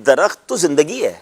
درخت تو زندگی ہے.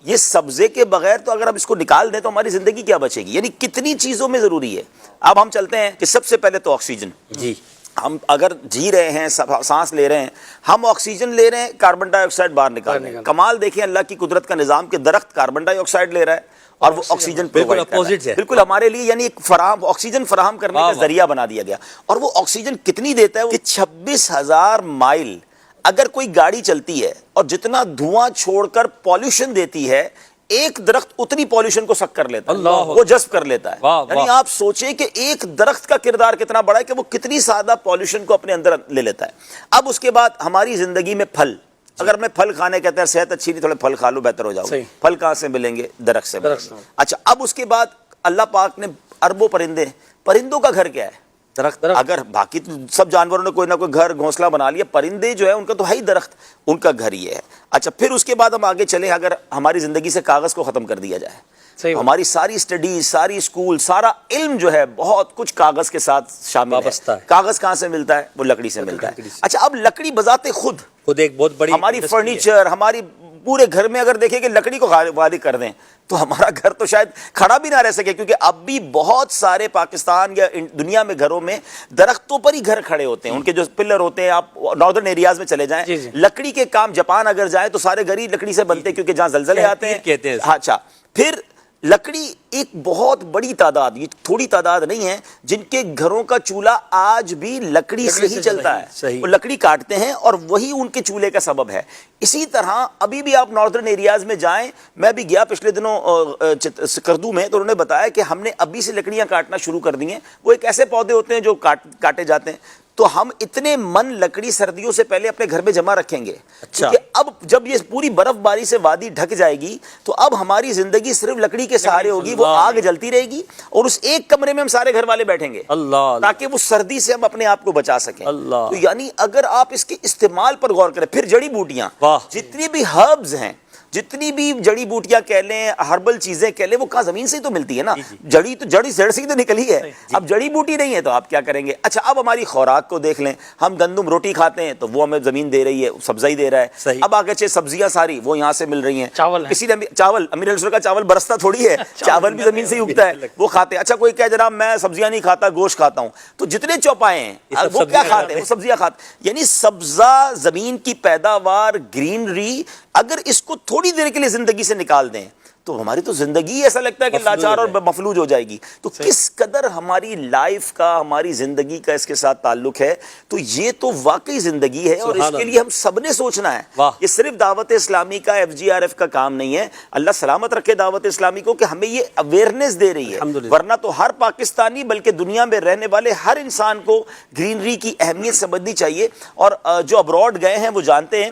یہ سبزے کے بغیر تو اگر ہم اس کو نکال دیں تو ہماری زندگی کیا بچے گی؟ یعنی کتنی چیزوں میں ضروری ہے. اب ہم چلتے ہیں کہ سب سے پہلے تو آکسیجن. جی ہم اگر جی رہے ہیں، سانس لے رہے ہیں، ہم آکسیجن لے رہے ہیں، کاربن ڈائی آکسائڈ باہر نکال رہے ہیں. کمال دیکھیں اللہ کی قدرت کا نظام کہ درخت کاربن ڈائی آکسائڈ لے رہا ہے اور وہ آکسیجن بالکل اپوزٹ ہے. بالکل ہمارے لیے یعنی ایک آکسیجن فراہم کرنے کا ذریعہ بنا دیا گیا. اور وہ آکسیجن کتنی دیتا ہے کہ 26,000 مائل اگر کوئی گاڑی چلتی ہے اور جتنا دھواں چھوڑ کر پالیوشن دیتی ہے، ایک درخت اتنی پالیوشن کو سک کر لیتا ہے، وہ جذب کر لیتا ہے. یعنی آپ سوچیں کہ ایک درخت کا کردار کتنا بڑا ہے کہ وہ کتنی زیادہ پالیوشن کو اپنے اندر لے لیتا ہے. اب اس کے بعد ہماری زندگی میں پھل، اگر میں پھل کھانے کہتے ہیں صحت اچھی نہیں، تھوڑے پھل کھا لو بہتر ہو جاؤ. پھل کہاں سے ملیں گے؟ درخت سے ملیں گے. اچھا اب اس کے بعد اللہ پاک نے اربوں پرندوں کا گھر کیا ہے؟ درخت. اگر باقی سب جانوروں نے کوئی نہ کوئی گھر گھونسلہ بنا لیا، پرندے جو ہے ان کا تو ہے ہی درخت، ان کا گھر یہ ہے. اچھا پھر اس کے بعد ہم آگے چلیں، اگر ہماری زندگی سے کاغذ کو ختم کر دیا جائے، ہماری ساری اسٹڈیز، ساری اسکول، سارا علم جو ہے بہت کچھ کاغذ کے ساتھ شامل ہے. کاغذ کہاں سے ملتا ہے؟ وہ لکڑی سے ملتا ہے. اچھا اب لکڑی بذات خود ایک بہت بڑی ہماری فرنیچر، ہماری پورے گھر میں اگر دیکھیں کہ لکڑی کو خالی کر دیں تو ہمارا گھر تو شاید کھڑا بھی نہ رہ سکے، کیونکہ اب بھی بہت سارے پاکستان یا دنیا میں گھروں میں درختوں پر ہی گھر کھڑے ہوتے ہیں. ان کے جو پلر ہوتے ہیں، آپ ناردرن ایریاز میں چلے جائیں، لکڑی کے کام، جاپان اگر جائیں تو سارے گھر ہی لکڑی سے بنتے ہیں، کیونکہ جہاں زلزلے آتے ہیں. اچھا پھر لکڑی ایک بہت بڑی تعداد، یہ تھوڑی تعداد نہیں ہے، جن کے گھروں کا چولہا آج بھی لکڑی سے ہی چلتا ہے. وہ لکڑی کاٹتے ہیں اور وہی ان کے چولہے کا سبب ہے. اسی طرح ابھی بھی آپ ناردرن ایریاز میں جائیں، میں بھی گیا پچھلے دنوں سکردو میں، تو انہوں نے بتایا کہ ہم نے ابھی سے لکڑیاں کاٹنا شروع کر دی ہیں. وہ ایک ایسے پودے ہوتے ہیں جو کاٹے جاتے ہیں. تو ہم اتنے من لکڑی سردیوں سے پہلے اپنے گھر میں جمع رکھیں گے، کیونکہ اب جب یہ پوری برف باری سے وادی ڈھک جائے گی تو اب ہماری زندگی صرف لکڑی کے سہارے ہوگی. وہ آگ جلتی رہے گی اور اس ایک کمرے میں ہم سارے گھر والے بیٹھیں گے تاکہ وہ سردی سے ہم اپنے آپ کو بچا سکیں. تو یعنی اگر آپ اس کے استعمال پر غور کریں، پھر جڑی بوٹیاں، جتنی بھی ہربز ہیں، جتنی بھی جڑی بوٹیاں کہہ لیں، ہربل چیزیں کہہ لیں، وہ کہاں زمین سے ہی تو ملتی ہے نا. جڑی تو جڑی جڑ سے ہی تو نکلی ہے. اب جڑی بوٹی نہیں ہے تو آپ کیا کریں گے؟ اچھا اب ہماری خوراک کو دیکھ لیں، ہم گندم روٹی کھاتے ہیں تو وہ ہمیں زمین دے رہی ہے، سبزہ ہی دے رہا ہے. اب آگے چاہے سبزیاں ساری وہ یہاں سے مل رہی ہیں. کسی نے چاول، امیر السر کا چاول برستا تھوڑی ہے، چاول بھی زمین سے ہی اگتا ہے، وہ کھاتے ہیں. اچھا کوئی کہ جناب میں سبزیاں نہیں کھاتا، گوشت کھاتا ہوں، تو جتنے چوپائے ہیں وہ کیا کھاتے ہیں؟ وہ سبزیاں کھاتے ہیں. یعنی سبزہ، زمین کی پیداوار، گرینری، اگر اس کو تھوڑی دیر کے لیے زندگی سے نکال دیں تو ہماری تو زندگی ایسا لگتا ہے کہ لاچار اور مفلوج ہو جائے گی. تو کس قدر ہماری لائف کا، ہماری زندگی کا اس کے ساتھ تعلق ہے. تو یہ تو واقعی زندگی ہے اور اس کے لیے ہم سب نے سوچنا ہے. یہ صرف دعوت اسلامی کا، FGRF کا کام نہیں ہے. اللہ سلامت رکھے دعوت اسلامی کو کہ ہمیں یہ اویئرنیس دے رہی ہے، ورنہ تو ہر پاکستانی بلکہ دنیا میں رہنے والے ہر انسان کو گرینری کی اہمیت سمجھنی چاہیے. اور جو ابراڈ گئے ہیں وہ جانتے ہیں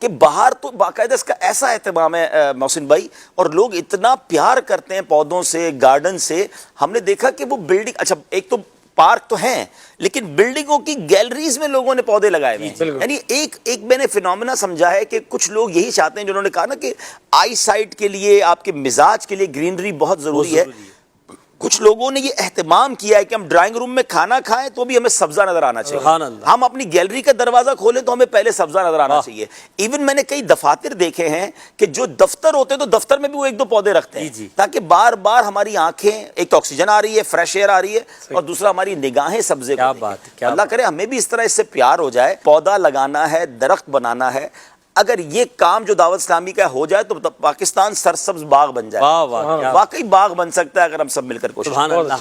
کہ باہر تو باقاعدہ اس کا ایسا اہتمام ہے محسن بھائی، اور لوگ اتنا پیار کرتے ہیں پودوں سے، گارڈن سے. ہم نے دیکھا کہ وہ بلڈنگ، اچھا ایک تو پارک تو ہیں لیکن بلڈنگوں کی گیلریز میں لوگوں نے پودے لگائے ہوئے ہیں. یعنی ایک میں نے فینومینا سمجھا ہے کہ کچھ لوگ یہی چاہتے ہیں، جنہوں نے کہا نا کہ آئی سائٹ کے لیے، آپ کے مزاج کے لیے گرینری بہت ضروری ہے. کچھ لوگوں نے یہ اہتمام کیا ہے کہ ہم ڈرائنگ روم میں کھانا کھائیں تو بھی ہمیں سبزہ نظر آنا چاہیے. ہم اپنی گیلری کا دروازہ کھولیں تو ہمیں پہلے سبزہ نظر آنا چاہیے. ایون میں نے کئی دفاتر دیکھے ہیں کہ جو دفتر ہوتے ہیں تو دفتر میں بھی وہ ایک دو پودے رکھتے ہیں تاکہ بار بار ہماری آنکھیں، ایک تو آکسیجن آ رہی ہے، فریش ایئر آ رہی ہے، اور دوسرا ہماری نگاہیں سبزے کو. اللہ کرے ہمیں بھی اس طرح اس سے پیار ہو جائے. پودا لگانا ہے، درخت بنانا ہے. اگر یہ کام جو دعوت اسلامی کا ہو جائے تو پاکستان سرسبز باغ بن جائے. واقعی باغ بن سکتا ہے اگر ہم سب مل کر کوشش کریں.